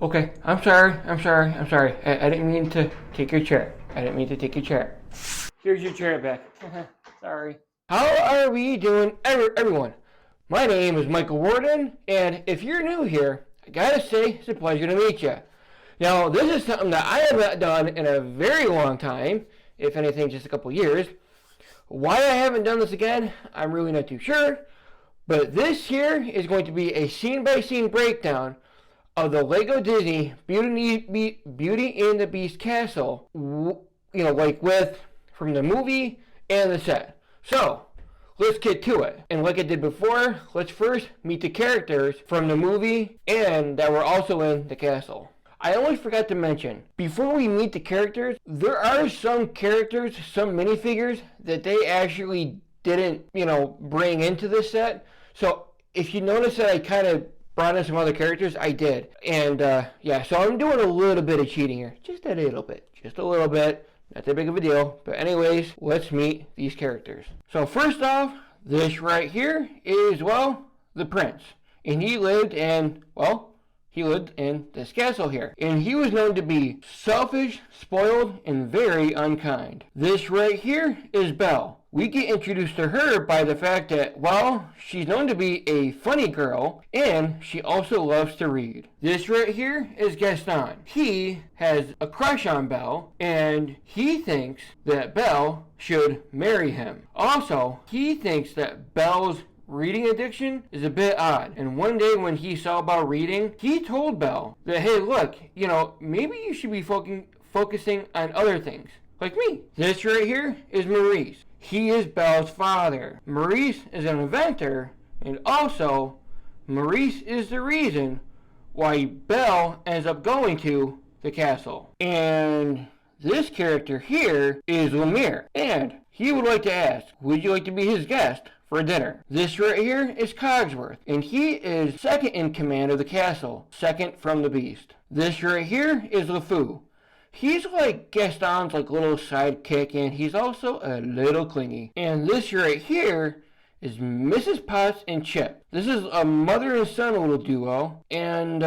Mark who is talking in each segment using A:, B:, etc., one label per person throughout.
A: Okay, I'm sorry. I didn't mean to take your chair. I didn't mean to take your chair. Here's your chair back. Sorry. How are we doing, everyone? My name is Michael Warden, and if you're new here, I gotta say it's a pleasure to meet you. Now, this is something that I haven't done in a very long time, if anything, just a couple years. Why I haven't done this again, I'm really not too sure, but this here is going to be a scene-by-scene breakdown of the Lego Disney Beauty and the Beast castle, like with from the movie and the set. So, let's get to it. And like I did before, let's first meet the characters from the movie and that were also in the castle. I almost forgot to mention, before we meet the characters, there are some characters, some minifigures that they actually didn't, bring into this set. So if you notice that I kind of brought in some other characters, I did. And so I'm doing a little bit of cheating here. Just a little bit. Not that big of a deal. But anyways, let's meet these characters. So first off, this right here is, the prince. And he lived in this castle here. And he was known to be selfish, spoiled, and very unkind. This right here is Belle. We get introduced to her by the fact that, she's known to be a funny girl, and she also loves to read. This right here is Gaston. He has a crush on Belle, and he thinks that Belle should marry him. Also, he thinks that Belle's reading addiction is a bit odd. And one day when he saw Belle reading, he told Belle that, hey, look, maybe you should be focusing on other things, like me. This right here is Maurice. He is Belle's father. Maurice is an inventor, and also, Maurice is the reason why Belle ends up going to the castle. And this character here is Lemire, and he would like to ask, would you like to be his guest for dinner? This right here is Cogsworth, and he is second in command of the castle, second from the Beast. This right here is LeFou. He's like Gaston's little sidekick, and he's also a little clingy. And this right here is Mrs. Potts and Chip. This is a mother and son little duo, and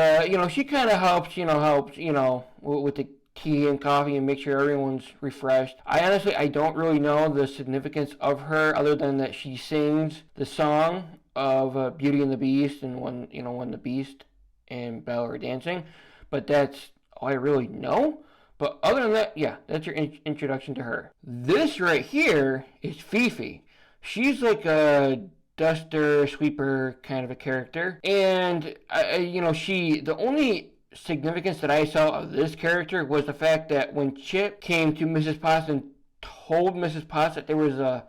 A: she kind of helps with the tea and coffee and make sure everyone's refreshed. I don't really know the significance of her other than that she sings the song of Beauty and the Beast and when the Beast and Belle are dancing, but that's all I really know. But other than that, that's your introduction to her. This right here is Fifi. She's like a duster, sweeper kind of a character. And, the only significance that I saw of this character was the fact that when Chip came to Mrs. Potts and told Mrs. Potts that there was a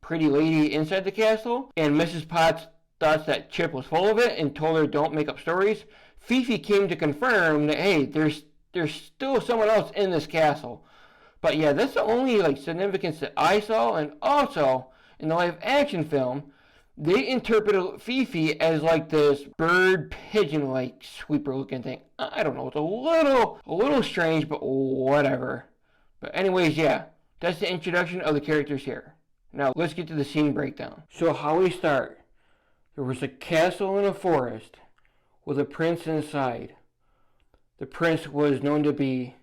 A: pretty lady inside the castle, and Mrs. Potts thought that Chip was full of it and told her don't make up stories, Fifi came to confirm that, hey, there's still someone else in this castle. But that's the only significance that I saw. And also in the live action film, they interpreted Fifi as this bird pigeon sweeper looking thing. I don't know, it's a little strange, but whatever. But anyways, that's the introduction of the characters here. Now let's get to the scene breakdown. So how we start. There was a castle in a forest with a prince inside. The prince was known to be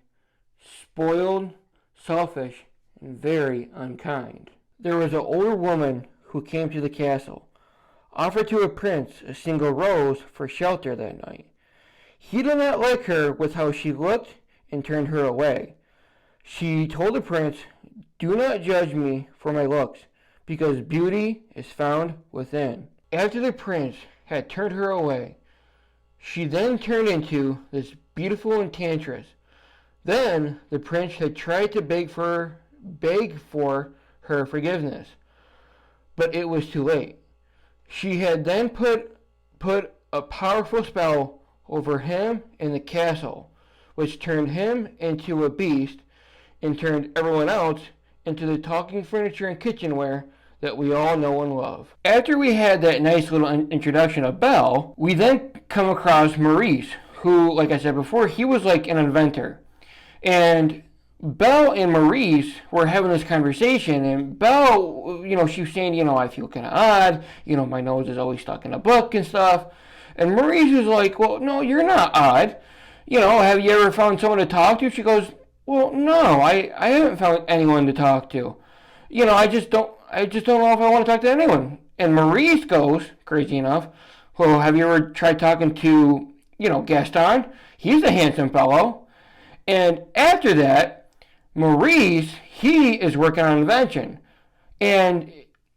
A: spoiled, selfish, and very unkind. There was an older woman who came to the castle, offered to a prince a single rose for shelter that night. He did not like her with how she looked and turned her away. She told the prince, do not judge me for my looks, because beauty is found within. After the prince had turned her away, she then turned into this beautiful enchantress. Then the prince had tried to beg for her forgiveness, but it was too late. She had then put a powerful spell over him and the castle, which turned him into a beast and turned everyone else into the talking furniture and kitchenware that we all know and love. After we had that nice little introduction of Belle, we then come across Maurice, who, like I said before, he was like an inventor. And Belle and Maurice were having this conversation, and Belle, she was saying, I feel kind of odd, my nose is always stuck in a book and stuff. And Maurice is like, well, no, you're not odd. Have you ever found someone to talk to? She goes, well, no, I haven't found anyone to talk to. I just don't know if I want to talk to anyone. And Maurice goes, crazy enough, well, have you ever tried talking to, Gaston? He's a handsome fellow. And after that, Maurice, he is working on an invention. And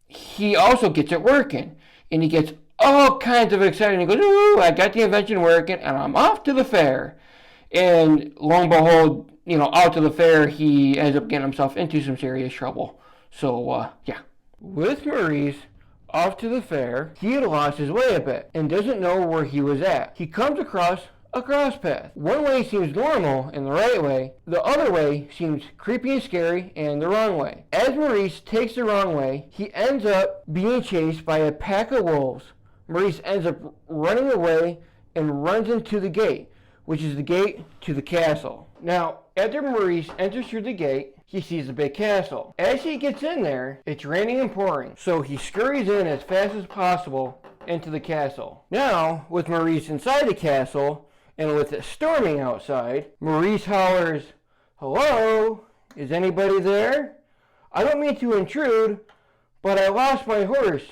A: he also gets it working. And he gets all kinds of excited. He goes, ooh, I got the invention working, and I'm off to the fair. And lo and behold, out to the fair, he ends up getting himself into some serious trouble. So, yeah. With Maurice off to the fair, he had lost his way a bit and doesn't know where he was at. He comes across a cross path. One way seems normal and the right way. The other way seems creepy and scary and the wrong way. As Maurice takes the wrong way, he ends up being chased by a pack of wolves. Maurice ends up running away and runs into the gate, which is the gate to the castle. Now, after Maurice enters through the gate, he sees a big castle. As he gets in there, it's raining and pouring, so he scurries in as fast as possible into the castle. Now, with Maurice inside the castle, and with it storming outside, Maurice hollers, hello? Is anybody there? I don't mean to intrude, but I lost my horse,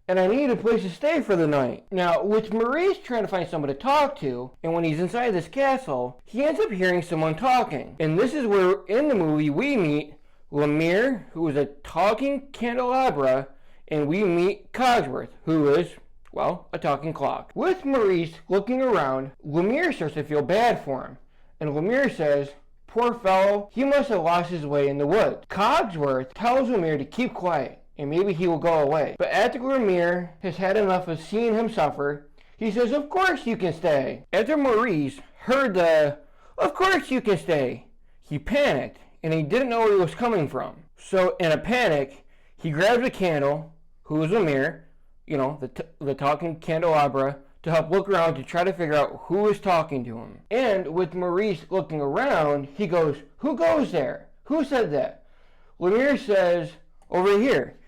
A: and I need a place to stay for the night. Now, with Maurice trying to find someone to talk to, and when he's inside this castle, he ends up hearing someone talking. And this is where, in the movie, we meet Lumiere, who is a talking candelabra, and we meet Cogsworth, who is, well, a talking clock. With Maurice looking around, Lumiere starts to feel bad for him. And Lumiere says, poor fellow, he must have lost his way in the woods. Cogsworth tells Lumiere to keep quiet, and maybe he will go away. But after Lumiere has had enough of seeing him suffer, he says, of course you can stay. After Maurice heard the, of course you can stay, he panicked, and he didn't know where he was coming from. So in a panic, he grabs a candle, who is Lumiere, the talking candelabra, to help look around to try to figure out who is talking to him. And with Maurice looking around, he goes, who goes there? Who said that? Lumiere says, over here.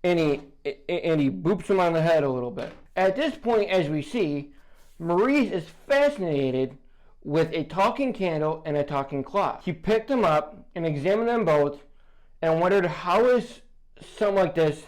A: And he boops him on the head a little bit. At this point, as we see, Maurice is fascinated with a talking candle and a talking clock. He picked them up and examined them both and wondered how is something like this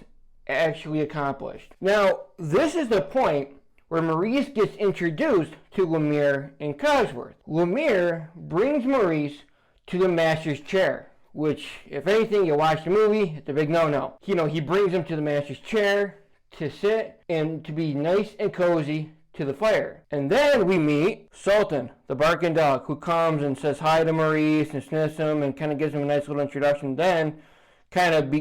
A: actually accomplished. Now, this is the point where Maurice gets introduced to Lumiere and Cogsworth. Lumiere brings Maurice to the master's chair, which, if anything, you watch the movie, it's a big no-no. He brings him to the master's chair to sit and to be nice and cozy to the fire. And then we meet Sultan, the barking dog, who comes and says hi to Maurice and sniffs him and kind of gives him a nice little introduction. Then kind of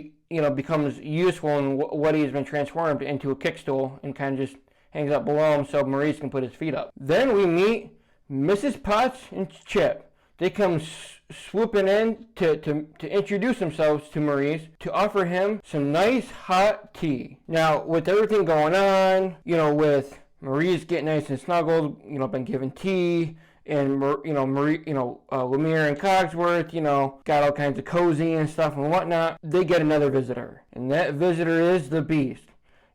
A: becomes useful in what he's been transformed into, a kickstool, and kind of just hangs out below him so Maurice can put his feet up. Then we meet Mrs. Potts and Chip. They come swooping in to introduce themselves to Maurice, to offer him some nice hot tea. Now, with everything going on, with Maurice getting nice and snuggled, been given tea, and Lumiere and Cogsworth, got all kinds of cozy and stuff and whatnot, they get another visitor. And that visitor is the Beast.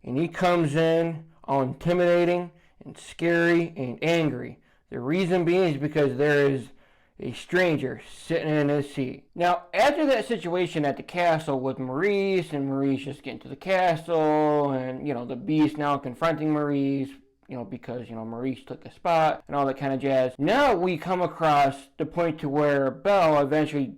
A: And he comes in all intimidating and scary and angry. The reason being is because there is a stranger sitting in his seat. Now, after that situation at the castle with Maurice, and Maurice just getting to the castle, and, the Beast now confronting Maurice, because, Maurice took a spot, and all that kind of jazz. Now we come across the point to where Belle eventually,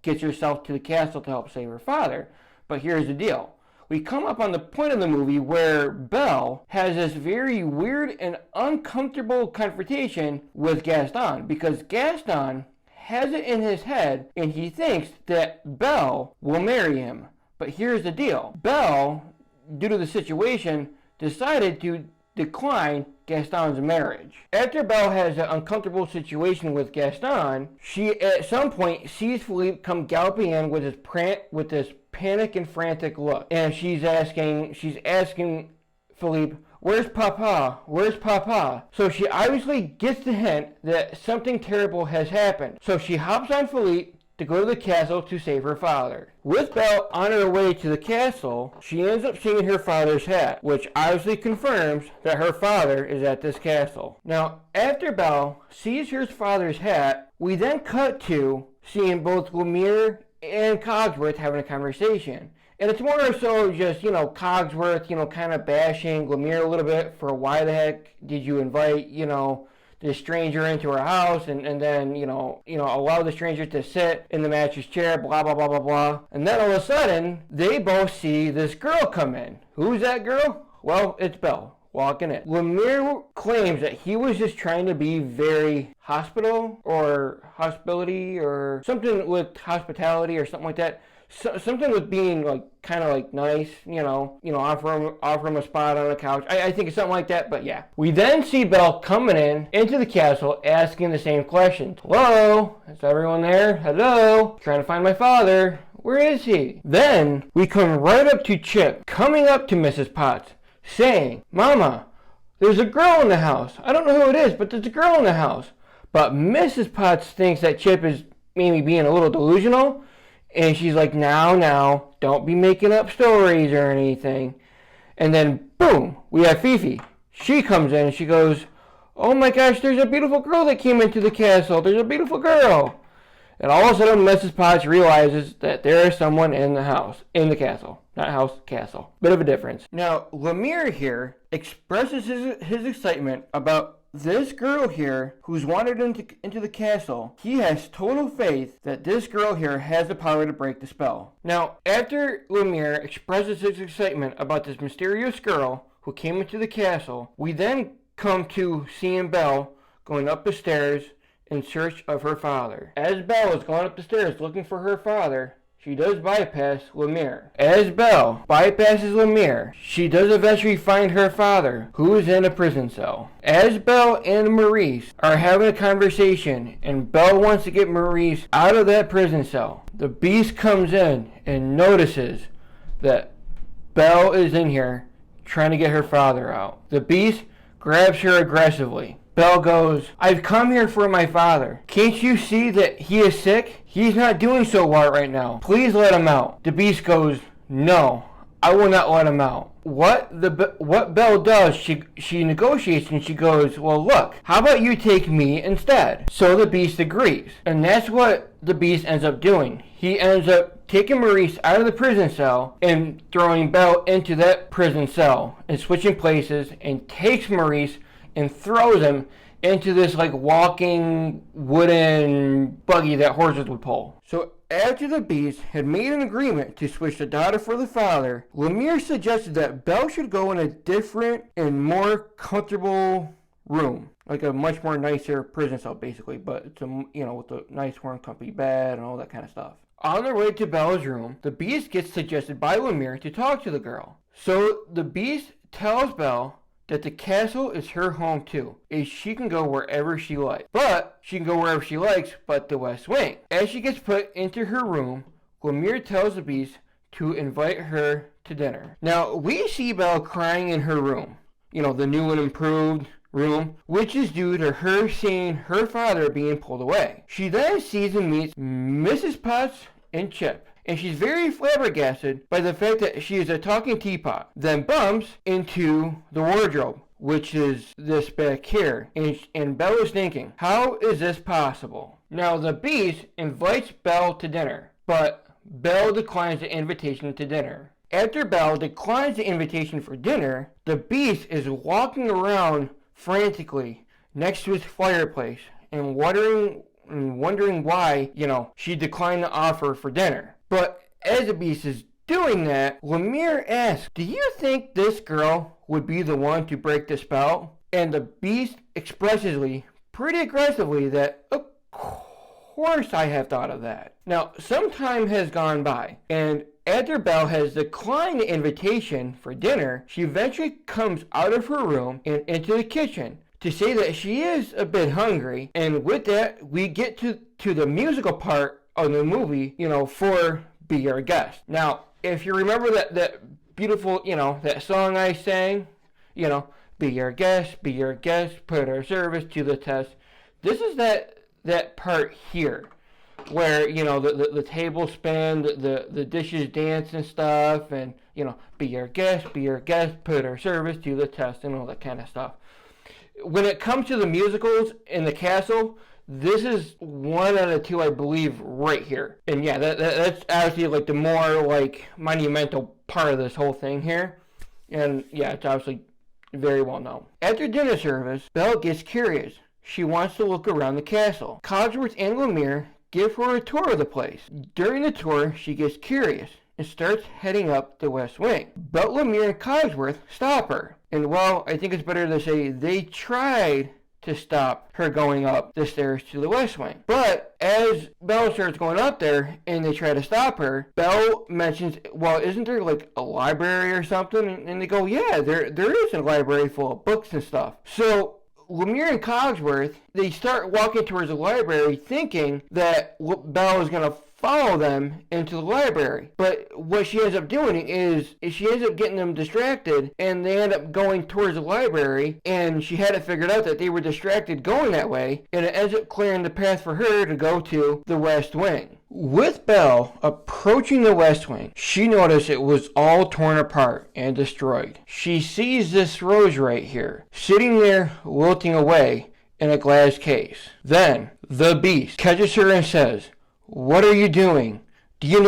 A: gets herself to the castle to help save her father. But here's the deal. We come up on the point of the movie where Belle has this very weird and uncomfortable confrontation with Gaston, because Gaston has it in his head and he thinks that Belle will marry him. But here's the deal. Belle, due to the situation, decided to decline Gaston's marriage. After Belle has an uncomfortable situation with Gaston, she at some point sees Philippe come galloping in with this panic and frantic look, and she's asking Philippe, where's Papa? Where's Papa? So she obviously gets the hint that something terrible has happened. So she hops on Philippe to go to the castle to save her father. With Belle on her way to the castle, she ends up seeing her father's hat, which obviously confirms that her father is at this castle. Now, after Belle sees her father's hat, we then cut to seeing both Lumiere and Cogsworth having a conversation. And it's more so just, Cogsworth, kind of bashing Lumiere a little bit for why the heck did you invite, this stranger into our house and then, allow the stranger to sit in the mattress chair, blah, blah, blah, blah, blah. And then all of a sudden, they both see this girl come in. Who's that girl? Well, it's Belle walking in. Lumiere claims that he was just trying to be very hospitable or hospitality or something with hospitality or something like that. Something with being kind of nice, offer him a spot on the couch. I think it's something like that, but yeah. We then see Belle coming into the castle asking the same questions. Hello? Is everyone there? Hello? Trying to find my father. Where is he? Then we come right up to Chip coming up to Mrs. Potts saying, Mama, there's a girl in the house. I don't know who it is, but there's a girl in the house. But Mrs. Potts thinks that Chip is maybe being a little delusional. And she's like, now, don't be making up stories or anything. And then, boom, we have Fifi. She comes in and she goes, oh my gosh, there's a beautiful girl that came into the castle. There's a beautiful girl. And all of a sudden, Mrs. Potts realizes that there is someone in the house, in the castle. Not house, castle. Bit of a difference. Now, Lumiere here expresses his excitement about this girl here who's wandered into the castle. He has total faith that this girl here has the power to break the spell. Now, after Lumiere expresses his excitement about this mysterious girl who came into the castle, we then come to seeing Belle going up the stairs in search of her father. As Belle is going up the stairs looking for her father, she does bypass Lumiere. As Belle bypasses Lumiere, she does eventually find her father, who is in a prison cell. As Belle and Maurice are having a conversation, and Belle wants to get Maurice out of that prison cell, the Beast comes in and notices that Belle is in here trying to get her father out. The Beast grabs her aggressively. Belle goes, I've come here for my father. Can't you see that he is sick? He's not doing so well right now. Please let him out. The Beast goes, no, I will not let him out. What Belle does, she negotiates and she goes, well look, how about you take me instead? So the Beast agrees. And that's what the Beast ends up doing. He ends up taking Maurice out of the prison cell and throwing Belle into that prison cell and switching places and takes Maurice and throws him into this walking wooden buggy that horses would pull. So after the Beast had made an agreement to switch the daughter for the father, Lumiere suggested that Belle should go in a different and more comfortable room. Like a much more nicer prison cell basically, but it's with a nice warm comfy bed and all that kind of stuff. On their way to Belle's room, the Beast gets suggested by Lumiere to talk to the girl. So the Beast tells Belle that the castle is her home too, and she can go wherever she likes. But she can go wherever she likes but the West Wing. As she gets put into her room, Lumiere tells the Beast to invite her to dinner. Now, we see Belle crying in her room, the new and improved room, which is due to her seeing her father being pulled away. She then sees and meets Mrs. Potts and Chip, and she's very flabbergasted by the fact that she is a talking teapot. Then bumps into the wardrobe, which is this back here. And Belle is thinking, how is this possible? Now the Beast invites Belle to dinner, but Belle declines the invitation to dinner. After Belle declines the invitation for dinner, the Beast is walking around frantically next to his fireplace and wondering why, she declined the offer for dinner. But as the Beast is doing that, Lumiere asks, do you think this girl would be the one to break the spell? And the Beast expresses pretty aggressively that, of course I have thought of that. Now, some time has gone by, and after Belle has declined the invitation for dinner, she eventually comes out of her room and into the kitchen to say that she is a bit hungry. And with that, we get to the musical part of the movie, for Be Our Guest. Now, if you remember that beautiful, that song I sang, be our guest, put our service to the test. This is that part here. where, the tables spin, the dishes dance and stuff, and, be our guest, put our service to the test, and all that kind of stuff. When it comes to the musicals in the castle, this is one out of two, I believe, right here. And yeah, that's obviously like the more like monumental part of this whole thing here. And yeah, it's obviously very well known. After dinner service, Belle gets curious. She wants to look around the castle. Cogsworth and Lumiere give her a tour of the place. During the tour, she gets curious and starts heading up the West Wing. But Lumiere and Cogsworth stop her. And well, I think it's better to say they tried to stop her going up the stairs to the West Wing. But as Belle starts going up there and they try to stop her, Belle mentions, well, isn't there like a library or something? And they go, yeah, there is a library full of books and stuff. So Lumiere and Cogsworth, they start walking towards the library thinking that Belle is going to follow them into the library. But what she ends up doing is she ends up getting them distracted, and they end up going towards the library, and she had it figured out that they were distracted going that way, and it ends up clearing the path for her to go to the West Wing. With Belle approaching the West Wing, she noticed it was all torn apart and destroyed. She sees this rose right here, sitting there wilting away in a glass case. Then, the Beast catches her and says, "What are you doing? Do you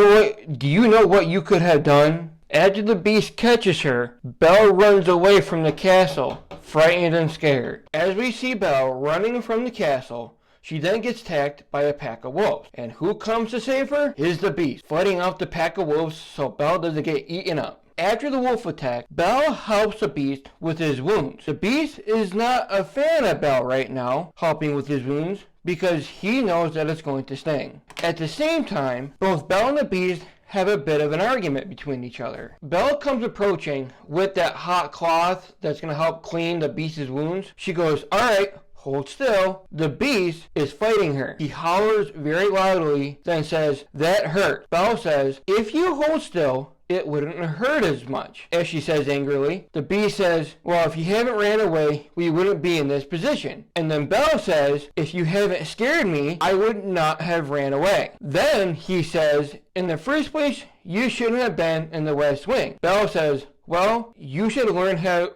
A: know what you could have done?" After the Beast catches her, Belle runs away from the castle, frightened and scared. As we see Belle running from the castle, she then gets attacked by a pack of wolves. And who comes to save her? Is the Beast, fighting off the pack of wolves so Belle doesn't get eaten up. After the wolf attack, Belle helps the Beast with his wounds. The Beast is not a fan of Belle right now, helping with his wounds, because he knows that it's going to sting. At the same time, both Belle and the Beast have a bit of an argument between each other. Belle comes approaching with that hot cloth that's going to help clean the Beast's wounds. She goes, "Alright, hold still." The Beast is fighting her. He hollers very loudly, then says, "That hurt." Belle says, "If you hold still, it wouldn't hurt as much," as she says angrily. The Beast says, "Well, if you haven't ran away, we wouldn't be in this position." And then Belle says, "If you haven't scared me, I would not have ran away." Then he says, "In the first place, you shouldn't have been in the West Wing." Belle says, "Well, you should learn how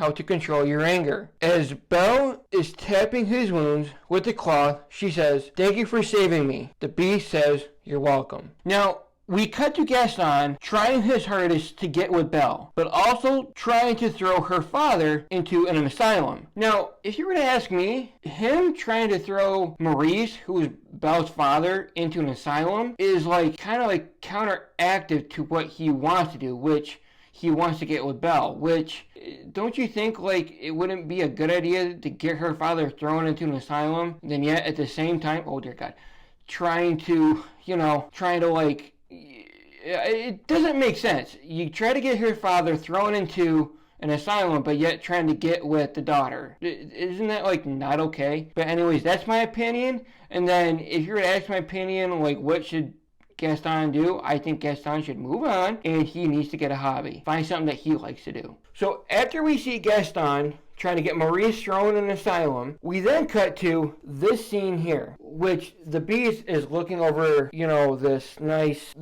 A: to control your anger." As Belle is tapping his wounds with the cloth, she says, "Thank you for saving me." The Beast says, "You're welcome." Now, we cut to Gaston trying his hardest to get with Belle, but also trying to throw her father into an asylum. Now, if you were to ask me, him trying to throw Maurice, who is Belle's father, into an asylum is kind of counteractive to what he wants to do, which he wants to get with Belle, which, don't you think, it wouldn't be a good idea to get her father thrown into an asylum, then yet at the same time, oh dear God, trying to it doesn't make sense. You try to get her father thrown into an asylum, but yet trying to get with the daughter. Isn't that, not okay? But anyways, that's my opinion. And then, if you were to ask my opinion, what should Gaston do? I think Gaston should move on, and he needs to get a hobby. Find something that he likes to do. So, after we see Gaston trying to get Maurice thrown in an asylum, we then cut to this scene here, which the Beast is looking over, this nice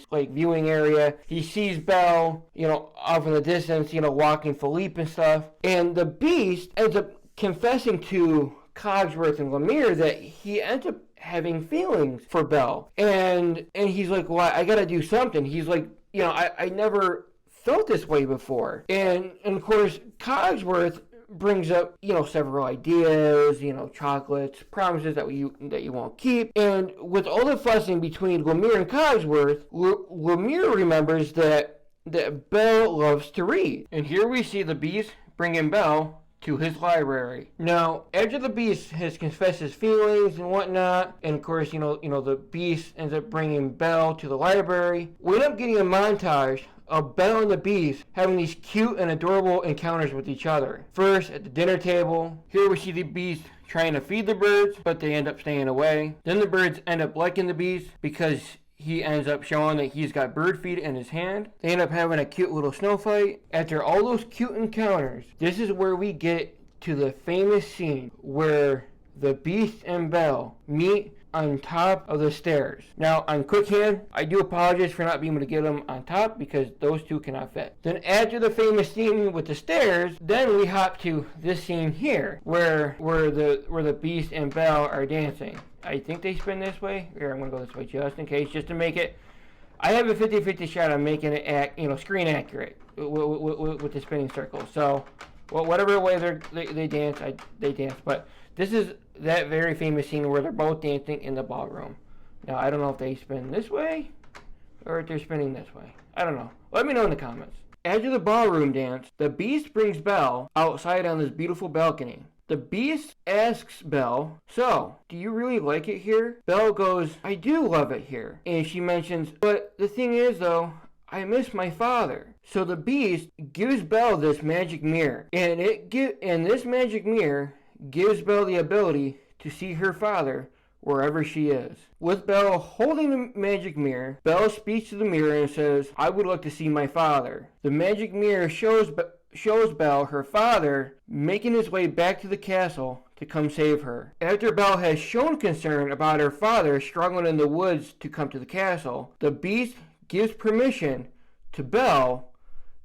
A: viewing area. He sees Belle, off in the distance, walking Philippe and stuff. And the Beast ends up confessing to Cogsworth and Lumiere that he ends up having feelings for Belle. And he's like, well, I gotta do something. He's like, I never felt this way before. And of course, Cogsworth brings up, several ideas, chocolates, promises that you won't keep. And with all the fussing between Lumiere and Cogsworth, Lumiere remembers that Belle loves to read. And here we see the Beast bringing Belle to his library. Now, after the Beast has confessed his feelings and whatnot, and of course, the Beast ends up bringing Belle to the library, we end up getting a montage of Belle and the Beast having these cute and adorable encounters with each other. First, at the dinner table, here we see the Beast trying to feed the birds, but they end up staying away. Then the birds end up liking the Beast because he ends up showing that he's got bird feed in his hand. They end up having a cute little snow fight. After all those cute encounters, this is where we get to the famous scene where the Beast and Belle meet on top of the stairs. Now, on quick hand, I do apologize for not being able to get them on top because those two cannot fit. Then after the famous scene with the stairs, then we hop to this scene here where the Beast and Belle are dancing. I think they spin this way. Here, I'm gonna go this way just in case, just to make it. I have a 50-50 shot on making it screen accurate with the spinning circle. So, well, whatever way they dance, they dance. But this is that very famous scene where they're both dancing in the ballroom. Now, I don't know if they spin this way or if they're spinning this way. I don't know. Let me know in the comments. After the ballroom dance, the Beast brings Belle outside on this beautiful balcony. The Beast asks Belle, "So, do you really like it here?" Belle goes, "I do love it here." And she mentions, "But the thing is though, I miss my father." So the Beast gives Belle this magic mirror, and this magic mirror gives Belle the ability to see her father wherever she is. With Belle holding the magic mirror, Belle speaks to the mirror and says, "I would like to see my father." The magic mirror shows Belle her father making his way back to the castle to come save her. After Belle has shown concern about her father struggling in the woods to come to the castle, the Beast gives permission to Belle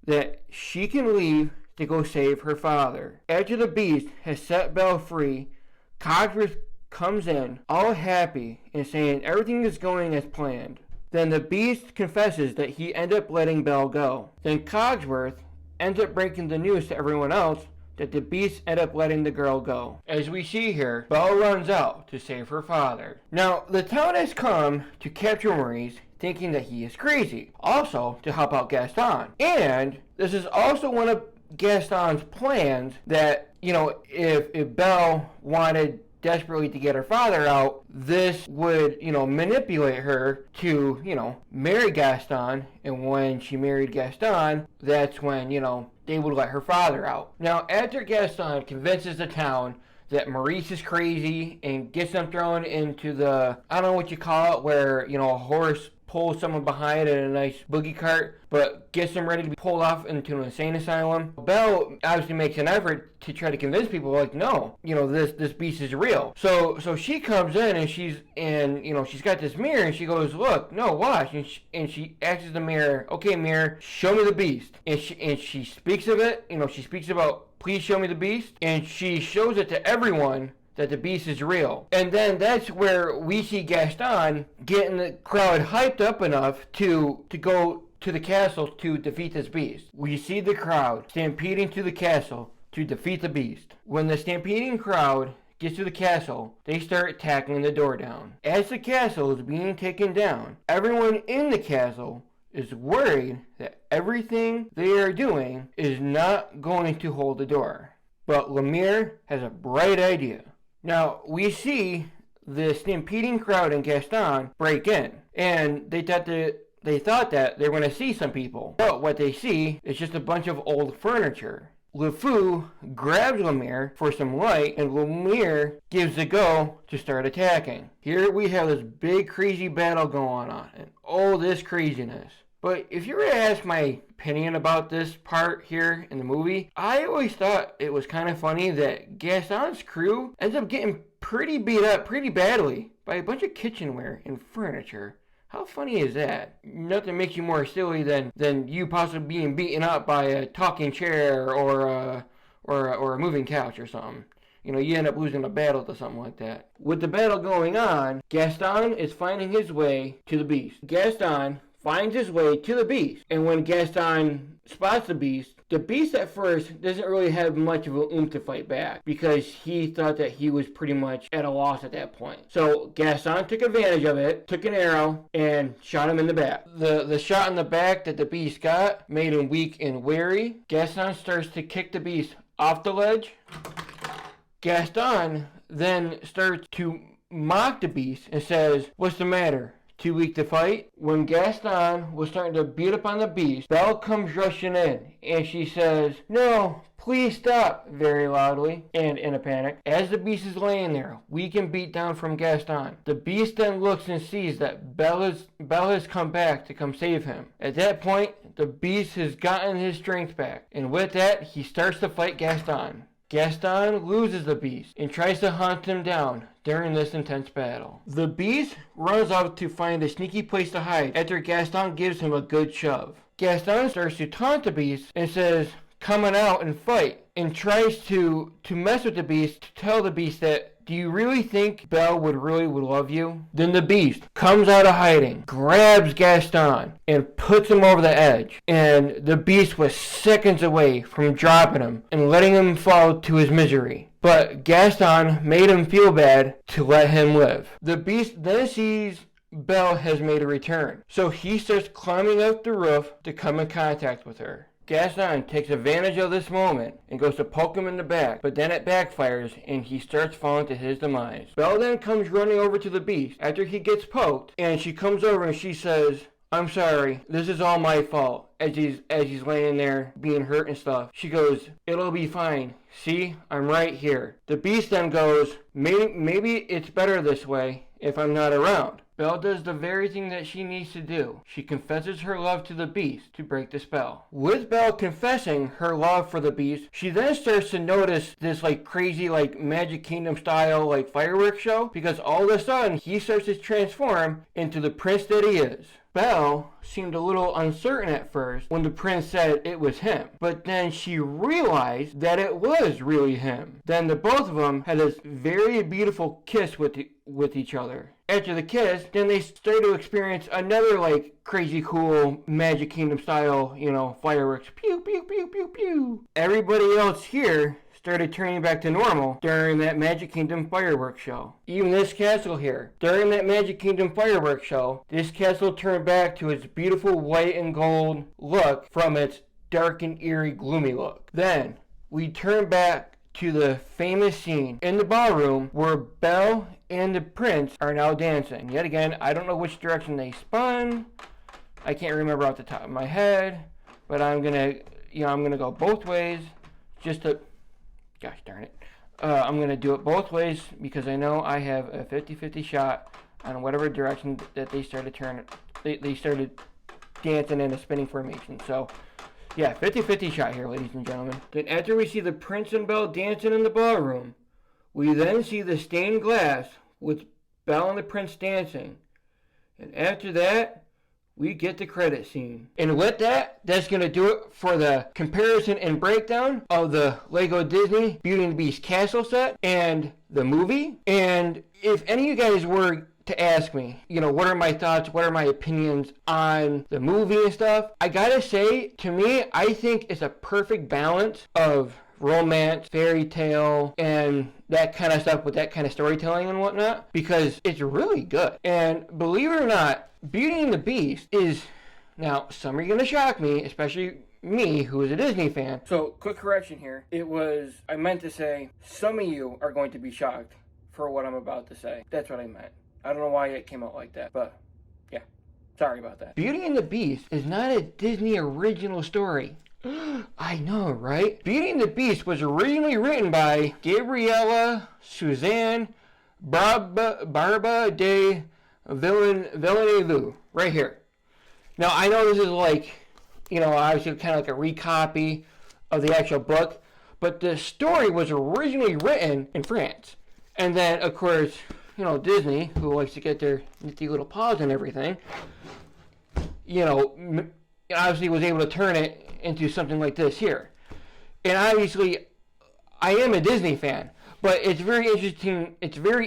A: that she can leave to go save her father. After the Beast has set Belle free, Cogsworth comes in all happy and saying everything is going as planned. Then the Beast confesses that he ended up letting Belle go. Then Cogsworth ends up breaking the news to everyone else that the Beast ended up letting the girl go. As we see here, Belle runs out to save her father. Now, the town has come to capture Maurice, thinking that he is crazy, also to help out Gaston. And this is also one of Gaston's plans that, if Belle wanted desperately to get her father out, this would, manipulate her to, marry Gaston. And when she married Gaston, that's when, they would let her father out. Now, after Gaston convinces the town that Maurice is crazy and gets them thrown into the, I don't know what you call it, where, a horse pulls someone behind in a nice boogie cart, but gets them ready to be pulled off into an insane asylum. Belle obviously makes an effort to try to convince people, like, no, this Beast is real. So she comes in and she's got this mirror and she goes, "Look, no, watch." And she asks the mirror, "Okay, mirror, show me the Beast." And she speaks of it. She speaks about, "Please show me the Beast." And she shows it to everyone that the Beast is real. And then that's where we see Gaston getting the crowd hyped up enough to go to the castle to defeat this Beast. We see the crowd stampeding to the castle to defeat the Beast. When the stampeding crowd gets to the castle, they start tackling the door down. As the castle is being taken down, everyone in the castle is worried that everything they are doing is not going to hold the door. But Lemire has a bright idea. Now, we see the stampeding crowd and Gaston break in, and they thought that they were going to see some people. But what they see is just a bunch of old furniture. LeFou grabs Lemire for some light, and Lemire gives the go to start attacking. Here we have this big crazy battle going on, and all this craziness. But if you were to ask my opinion about this part here in the movie, I always thought it was kind of funny that Gaston's crew ends up getting pretty beat up pretty badly by a bunch of kitchenware and furniture. How funny is that? Nothing makes you more silly than you possibly being beaten up by a talking chair or a moving couch or something. You end up losing a battle to something like that. With the battle going on, Gaston is finding his way to the Beast. Gaston finds his way to the Beast. And when Gaston spots the Beast at first doesn't really have much of a oomph to fight back because he thought that he was pretty much at a loss at that point. So Gaston took advantage of it, took an arrow, and shot him in the back. The shot in the back that the Beast got made him weak and weary. Gaston starts to kick the Beast off the ledge. Gaston then starts to mock the Beast and says, "What's the matter? Too weak to fight?" When Gaston was starting to beat up on the Beast, Belle comes rushing in, and she says, "No, please stop," very loudly and in a panic. As the Beast is laying there, weak and beat down from Gaston, the Beast then looks and sees that Belle has come back to come save him. At that point, the Beast has gotten his strength back, and with that, he starts to fight Gaston. Gaston loses the beast and tries to hunt him down during this intense battle. The beast runs out to find a sneaky place to hide after Gaston gives him a good shove. Gaston starts to taunt the beast and says, "Come on out and fight," and tries to mess with the beast, to tell the beast that, "Do you really think Belle would love you?" Then the beast comes out of hiding, grabs Gaston, and puts him over the edge. And the beast was seconds away from dropping him and letting him fall to his misery. But Gaston made him feel bad to let him live. The beast then sees Belle has made a return, so he starts climbing up the roof to come in contact with her. Gaston takes advantage of this moment and goes to poke him in the back, but then it backfires and he starts falling to his demise. Belle then comes running over to the beast after he gets poked, and she comes over and she says, "I'm sorry, this is all my fault," as he's laying there being hurt and stuff. She goes, "It'll be fine. See, I'm right here." The beast then goes, maybe it's better this way if I'm not around." Belle does the very thing that she needs to do. She confesses her love to the beast to break the spell. With Belle confessing her love for the beast, she then starts to notice this crazy Magic Kingdom style fireworks show, because all of a sudden he starts to transform into the prince that he is. Belle seemed a little uncertain at first when the prince said it was him, but then she realized that it was really him. Then the both of them had this very beautiful kiss with each other. After the kiss, then they started to experience another crazy cool Magic Kingdom style, fireworks. Pew, pew, pew, pew, pew. Everybody else here started turning back to normal during that Magic Kingdom fireworks show. Even this castle here. During that Magic Kingdom fireworks show, this castle turned back to its beautiful white and gold look from its dark and eerie, gloomy look. Then, we turn back to the famous scene in the ballroom where Belle and the prince are now dancing. Yet again, I don't know which direction they spun. I can't remember off the top of my head, but I'm gonna go both ways just to, gosh darn it. I'm gonna do it both ways because I know I have a 50-50 shot on whatever direction that they started turning. They started dancing in a spinning formation. So, yeah, 50-50 shot here, ladies and gentlemen. Then after we see the prince and Belle dancing in the ballroom, we then see the stained glass with Belle and the prince dancing. And after that, we get the credit scene. And with that, that's going to do it for the comparison and breakdown of the Lego Disney Beauty and the Beast castle set and the movie. And if any of you guys were to ask me, what are my thoughts, what are my opinions on the movie and stuff, I gotta say, to me, I think it's a perfect balance of romance, fairy tale, and that kind of stuff with that kind of storytelling and whatnot, because it's really good. And believe it or not, Beauty and the Beast is, now, some are going to shock me, especially me, who is a Disney fan. So, quick correction here. I meant to say, some of you are going to be shocked for what I'm about to say. That's what I meant. I don't know why it came out like that, but yeah, sorry about that. Beauty and the Beast is not a Disney original story. I know, right? Beauty and the Beast was originally written by Gabriella Suzanne Barba de Villeneuve, right here. Now, I know this is obviously kind of like a recopy of the actual book, but the story was originally written in France. And then, of course, Disney, who likes to get their nifty little paws and everything, obviously was able to turn it into something like this here. And obviously, I am a Disney fan, but it's very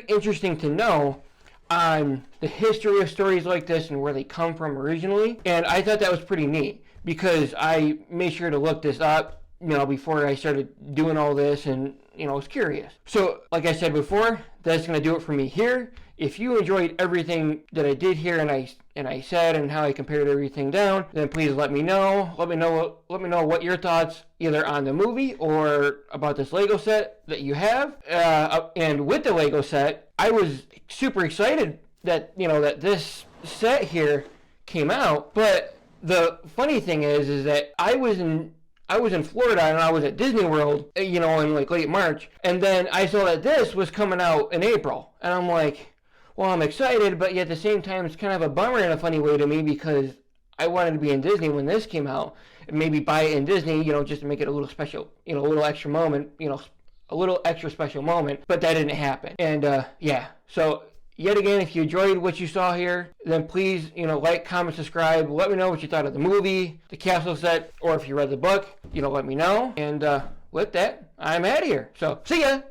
A: interesting to know on the history of stories like this and where they come from originally. And I thought that was pretty neat because I made sure to look this up, before I started doing all this, and I was curious. So, like I said before, that's going to do it for me here. If you enjoyed everything that I did here and I said and how I compared everything down, then please let me know. Let me know what your thoughts either on the movie or about this Lego set that you have. And with the Lego set, I was super excited that that this set here came out. But the funny thing is that I was in Florida and I was at Disney World, in late March, and then I saw that this was coming out in April, and I'm like, well, I'm excited, but yet at the same time, it's kind of a bummer in a funny way to me because I wanted to be in Disney when this came out, and maybe buy it in Disney, just to make it a little special, a little extra moment, a little extra special moment, but that didn't happen. And yeah, so yet again, if you enjoyed what you saw here, then please, like, comment, subscribe. Let me know what you thought of the movie, the capsule set, or if you read the book, let me know. And with that, I'm out of here. So, see ya!